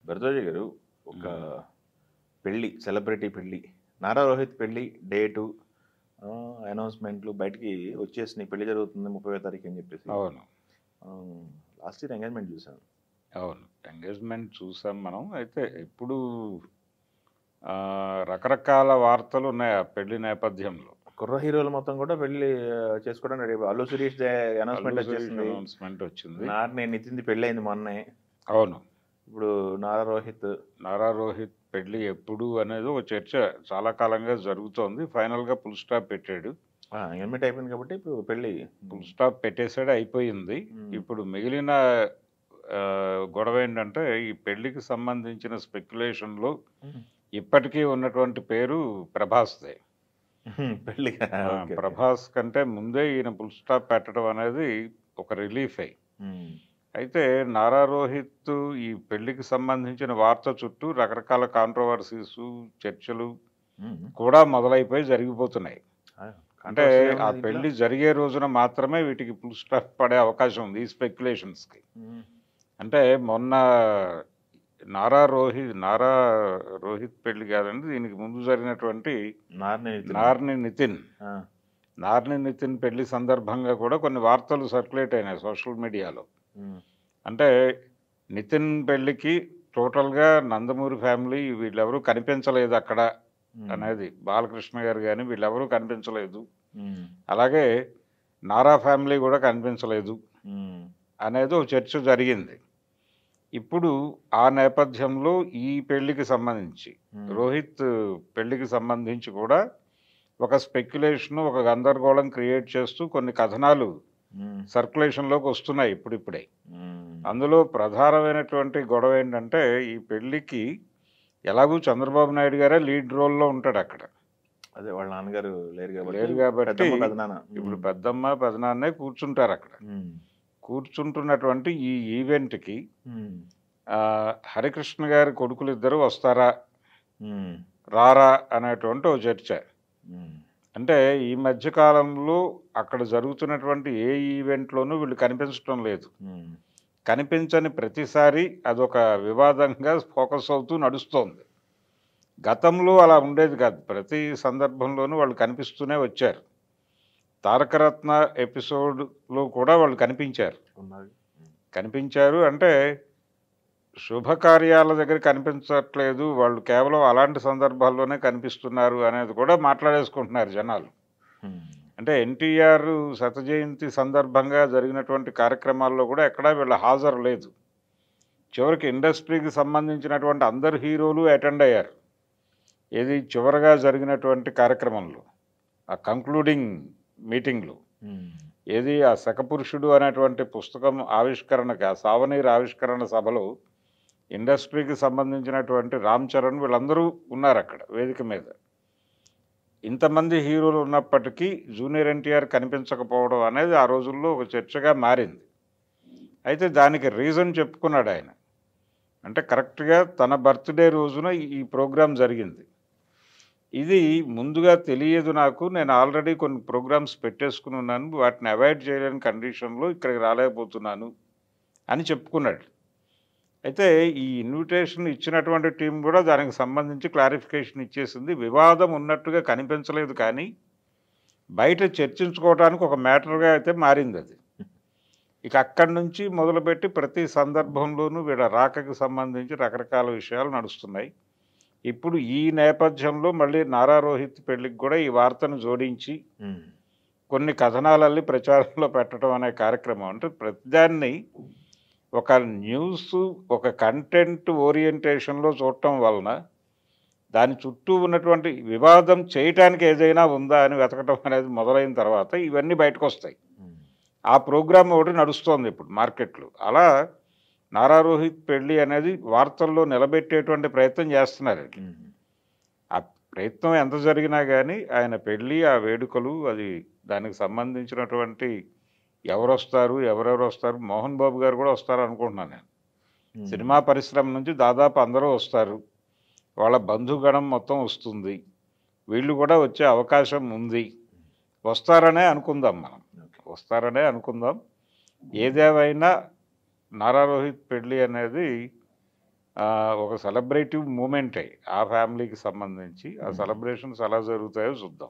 భరద్వాజ గారు ఒక పెళ్ళి, సెలబ్రిటీ పెళ్ళి, నారా రోహిత్ పెళ్ళి డేటు అనౌన్స్మెంట్లు బయటికి వచ్చేసినాయి. పెళ్లి జరుగుతుంది 30వ తారీఖు అని చెప్పేసి. అవును, లాస్ట్ ఇయర్ ఎంగేజ్మెంట్ చూసాను. అవును, ఎంగేజ్మెంట్ చూసాం మనం. అయితే ఇప్పుడు రకరకాల వార్తలు ఉన్నాయి ఆ పెళ్లి నేపథ్యంలో. కుర్ర హీరోలు మొత్తం కూడా పెళ్లి చేసుకోవడానికి రెడీ. అల్లు శిరీష్ అనౌన్స్మెంట్ వచ్చేసింది. అనౌన్స్మెంట్ వచ్చింది. నార్ని నితిన్ది పెళ్ళి అయింది మొన్నే. అవును, ఇప్పుడు నారా రోహిత్ పెళ్లి ఎప్పుడు అనేది ఒక చర్చ చాలా కాలంగా జరుగుతోంది. ఫైనల్గా ఫుల్ స్టాప్ పెట్టాడు. ఎంగేజ్మెంట్ అయిపోయింది కాబట్టి ఇప్పుడు పెళ్ళి ఫుల్ స్టాప్ పెట్టేసాడు, అయిపోయింది. ఇప్పుడు మిగిలిన గొడవ ఏంటంటే ఈ పెళ్లికి సంబంధించిన స్పెక్యులేషన్లో ఇప్పటికీ ఉన్నటువంటి పేరు ప్రభాస్దే. పెళ్ళి ప్రభాస్ కంటే ముందే ఈయన ఫుల్ స్టాప్ పెట్టడం అనేది ఒక రిలీఫ్ అయ్యి. అయితే నారా రోహిత్ ఈ పెళ్లికి సంబంధించిన వార్త చుట్టూ రకరకాల కాంట్రవర్సీస్, చర్చలు కూడా మొదలైపోయి జరిగిపోతున్నాయి. అంటే ఆ పెళ్లి జరిగే రోజున మాత్రమే వీటికి ఫుల్ స్టాప్ పడే అవకాశం ఉంది ఈ స్పెక్యులేషన్స్కి. అంటే మొన్న నారా రోహిత్ పెళ్లి కాదండి, దీనికి ముందు జరిగినటువంటి నార్ని నితిన్ పెళ్లి సందర్భంగా కూడా కొన్ని వార్తలు సర్క్యులేట్ అయినాయి సోషల్ మీడియాలో. అంటే నితిన్ పెళ్లికి టోటల్గా నందమూరి ఫ్యామిలీ వీళ్ళెవరూ కనిపించలేదు అక్కడ అనేది, బాలకృష్ణ గారు కానీ వీళ్ళెవరూ కనిపించలేదు, అలాగే నారా ఫ్యామిలీ కూడా కనిపించలేదు అనేది ఒక చర్చ జరిగింది. ఇప్పుడు ఆ నేపథ్యంలో ఈ పెళ్లికి సంబంధించి, రోహిత్ పెళ్లికి సంబంధించి కూడా ఒక స్పెక్యులేషన్, ఒక గందరగోళం క్రియేట్ చేస్తూ కొన్ని కథనాలు సర్క్యులేషన్లోకి వస్తున్నాయి ఇప్పుడిప్పుడే. అందులో ప్రధానమైనటువంటి గొడవ ఏంటంటే ఈ పెళ్లికి ఎలాగూ చంద్రబాబు నాయుడు గారే లీడ్ రోల్లో ఉంటాడు అక్కడ. అదే వాళ్ళ నాన్నగారు లేరు కాబట్టి ఇప్పుడు పెద్దమ్మ పెదనాన్నే కూర్చుంటారు అక్కడ. కూర్చుంటున్నటువంటి ఈ ఈవెంట్కి హరికృష్ణ గారి కొడుకులు ఇద్దరు వస్తారా రారా అనేటువంటి ఒక చర్చ. అంటే ఈ మధ్యకాలంలో అక్కడ జరుగుతున్నటువంటి ఏ ఈవెంట్లోనూ వీళ్ళు కనిపించడం లేదు. కనిపించని ప్రతిసారి అదొక వివాదంగా ఫోకస్ అవుతూ నడుస్తోంది. గతంలో అలా ఉండేది కాదు, ప్రతి సందర్భంలోనూ వాళ్ళు కనిపిస్తూనే వచ్చారు. తారకరత్న ఎపిసోడ్లో కూడా వాళ్ళు కనిపించారు. అంటే శుభకార్యాల దగ్గర కనిపించట్లేదు, వాళ్ళు కేవలం అలాంటి సందర్భాల్లోనే కనిపిస్తున్నారు అనేది కూడా మాట్లాడేసుకుంటున్నారు జనాలు. అంటే ఎన్టీఆర్ శత జయంతి సందర్భంగా జరిగినటువంటి కార్యక్రమాల్లో కూడా ఎక్కడా వీళ్ళ హాజరు లేదు. చివరికి ఇండస్ట్రీకి సంబంధించినటువంటి అందరు హీరోలు అటెండ్ అయ్యారు. ఏది చివరగా జరిగినటువంటి కార్యక్రమంలో, ఆ కంక్లూడింగ్ మీటింగ్లో, ఏది ఆ శకపురుషుడు అనేటువంటి పుస్తకం ఆవిష్కరణకి, ఆ సావనీర్ ఆవిష్కరణ సభలో ఇండస్ట్రీకి సంబంధించినటువంటి రామ్ చరణ్ వీళ్ళందరూ ఉన్నారు అక్కడ వేదిక మీద. ఇంతమంది హీరోలు ఉన్నప్పటికీ జూనియర్ ఎన్టీఆర్ కనిపించకపోవడం అనేది ఆ రోజుల్లో ఒక చర్చగా మారింది. అయితే దానికి రీజన్ చెప్పుకున్నాడు ఆయన. అంటే కరెక్ట్గా తన బర్త్డే రోజున ఈ ప్రోగ్రాం జరిగింది. ఇది ముందుగా తెలియదు నాకు, నేను ఆల్రెడీ కొన్ని ప్రోగ్రామ్స్ పెట్టేసుకుని ఉన్నాను, వాటిని అవాయిడ్ చేయలేని కండిషన్లో ఇక్కడికి రాలేకపోతున్నాను అని చెప్పుకున్నాడు. అయితే ఈ ఇన్విటేషన్ ఇచ్చినటువంటి టీం కూడా దానికి సంబంధించి క్లారిఫికేషన్ ఇచ్చేసింది. వివాదం ఉన్నట్టుగా కనిపించలేదు, కానీ బయట చర్చించుకోవడానికి ఒక మ్యాటర్గా అయితే మారింది అది. ఇక అక్కడి నుంచి మొదలుపెట్టి ప్రతి సందర్భంలోనూ వీళ్ళ రాకకి సంబంధించి రకరకాల విషయాలు నడుస్తున్నాయి. ఇప్పుడు ఈ నేపథ్యంలో మళ్ళీ నారా రోహిత్ పెళ్లికి కూడా ఈ వార్తను జోడించి కొన్ని కథనాలల్లి ప్రచారంలో పెట్టడం అనే కార్యక్రమం. అంటే ప్రతిదాన్ని ఒక న్యూస్, ఒక కంటెంట్ ఓరియంటేషన్లో చూడటం వలన దాని చుట్టూ ఉన్నటువంటి వివాదం చేయటానికి ఏదైనా ఉందా అని వెతకటం అనేది మొదలైన తర్వాత ఇవన్నీ బయటకు వస్తాయి. ఆ ప్రోగ్రామ్ ఒకటి నడుస్తోంది ఇప్పుడు మార్కెట్లో. అలా నారా రోహిత్ పెళ్ళి అనేది వార్తల్లో నిలబెట్టేటువంటి ప్రయత్నం చేస్తున్నారు. ఆ ప్రయత్నం ఎంత జరిగినా కానీ ఆయన పెళ్ళి, ఆ వేడుకలు, అది దానికి సంబంధించినటువంటి ఎవరెవరు వస్తారు, మోహన్ బాబు గారు కూడా వస్తారు అనుకుంటున్నాను నేను. సినిమా పరిశ్రమ నుంచి దాదాపు అందరూ వస్తారు, వాళ్ళ బంధుగణం మొత్తం వస్తుంది, వీళ్ళు కూడా వచ్చే అవకాశం ఉంది. వస్తారనే అనుకుందాం, వస్తారనే అనుకుందాం. ఏదేమైనా నారా రోహిత్ పెళ్ళి అనేది ఒక సెలబ్రేటివ్ మూమెంటే ఆ ఫ్యామిలీకి సంబంధించి. ఆ సెలబ్రేషన్స్ ఎలా జరుగుతాయో చూద్దాం.